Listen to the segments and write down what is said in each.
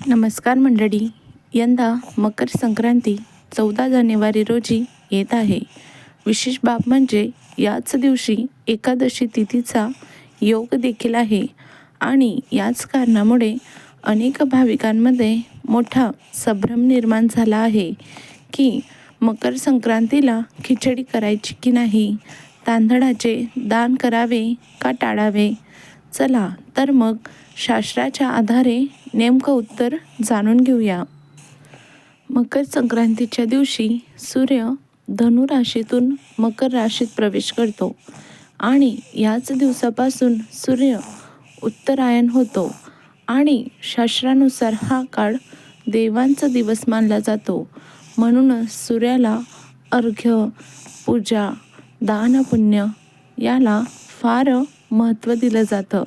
नमस्कार मंडळी. यंदा मकर संक्रांती 14 जानेवारी रोजी येत आहे. विशेष बाब म्हणजे याच दिवशी एकादशी तिथीचा योग देखील आहे आणि याच कारणामुळे अनेक भाविकांमध्ये मोठा संभ्रम निर्माण झाला आहे की मकर संक्रांतीला खिचडी करायची की नाही, तांदळाचे दान करावे का टाळावे. चला तर मग शास्त्राच्या आधारे नेमकं उत्तर जाणून घेऊया. मकर संक्रांतीच्या दिवशी सूर्य धनु राशीतून मकर राशीत प्रवेश करतो आणि याच दिवसापासून सूर्य उत्तरायण होतो आणि शास्त्रानुसार हा काळ देवांचा दिवस मानला जातो. म्हणूनच सूर्याला अर्घ्य, पूजा, दानपुण्य याला फार महत्त्व दिलं जातं.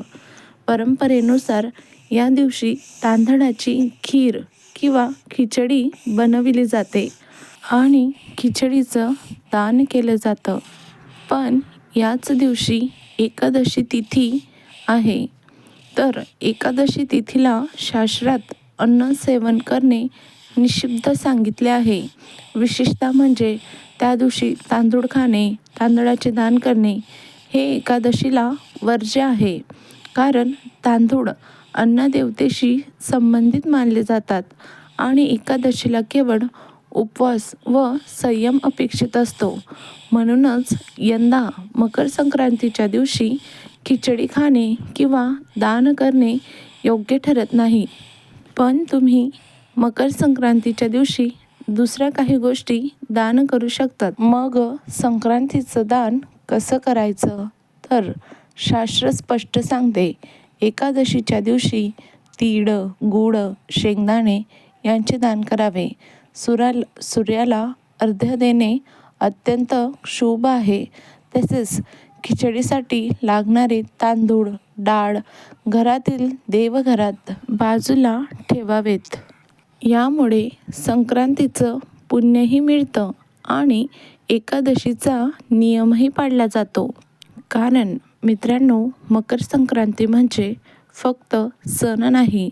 परंपरेनुसार या दिवशी तांदळाची खीर किंवा खिचडी बनविली जाते आणि खिचडीचं दान केलं जातं. पण याच दिवशी एकादशी तिथी आहे, तर एकादशी तिथीला शास्त्रात अन्न सेवन करणे निषिद्ध सांगितले आहे. विशेषतः म्हणजे त्या दिवशी तांदूळ खाणे, तांदळाचे दान करणे हे एकादशीला वर्ज्य आहे. कारण तांदूळ अन्नदेवतेशी संबंधित मानले जातात आणि एकादशीला केवळ उपवास व संयम अपेक्षित असतो. म्हणूनच यंदा मकर संक्रांतीच्या दिवशी खिचडी खाणे किंवा दान करणे योग्य ठरत नाही. पण तुम्ही मकर संक्रांतीच्या दिवशी दुसऱ्या काही गोष्टी दान करू शकतात. मग संक्रांतीचं दान कसं करायचं, तर शास्त्र स्पष्ट सांगते. एकादशीच्या दिवशी तीळ, गूळ, शेंगदाणे यांचे दान करावे. सूर्याला अर्घ्य देणे अत्यंत शुभ आहे. तसेच खिचडीसाठी लागणारे तांदूळ, डाळ घरातील देवघरात बाजूला ठेवावेत. यामुळे संक्रांतीचं पुण्यही मिळतं आणि एकादशीचा नियमही पाळला जातो. कारण मित्रांनो, मकर संक्रांती म्हणजे फक्त सण नाही,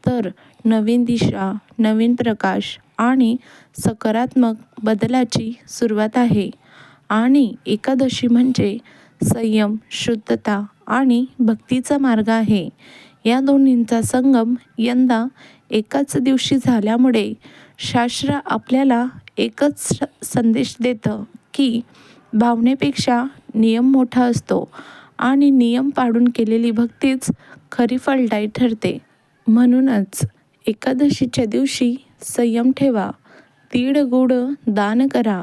तर नवीन दिशा, नवीन प्रकाश आणि सकारात्मक बदलाची सुरुवात आहे. आणि एकादशी म्हणजे संयम, शुद्धता आणि भक्तीचा मार्ग आहे. या दोन्हींचा संगम यंदा एकाच दिवशी झाल्यामुळे शास्त्र आपल्याला एकच संदेश देतं की भावनेपेक्षा नियम मोठा असतो आणि नियम पाळून केलेली भक्तीच खरी फलदायी ठरते. म्हणूनच एकादशीच्या दिवशी संयम ठेवा, तीळ गूळ दान करा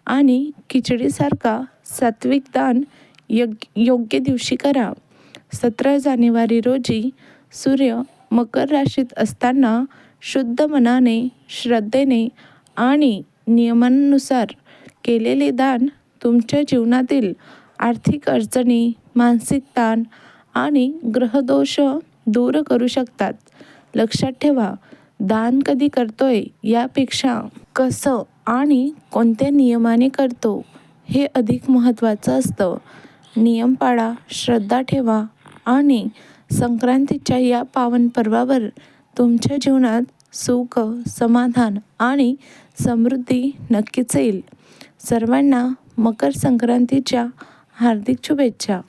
आणि खिचडीसारखा सात्विक दान योग्य दिवशी करा. 17 जानेवारी रोजी सूर्य मकर राशीत असताना शुद्ध मनाने, श्रद्धेने आणि नियमांनुसार केलेले दान तुमच्या जीवनातील आर्थिक अडचणी, मानसिक ताण आणि ग्रहदोष दूर करू शकतात. लक्षात ठेवा, दान कधी करतोय यापेक्षा कसं आणि कोणत्या नियमाने करतो हे अधिक महत्त्वाचं असतं. नियम पाळा, श्रद्धा ठेवा आणि संक्रांतीच्या या पावन पर्वावर तुमच्या जीवनात सुख, समाधान आणि समृद्धी नक्कीच येईल. सर्वांना मकर संक्रांतीच्या हार्दिक शुभेच्छा.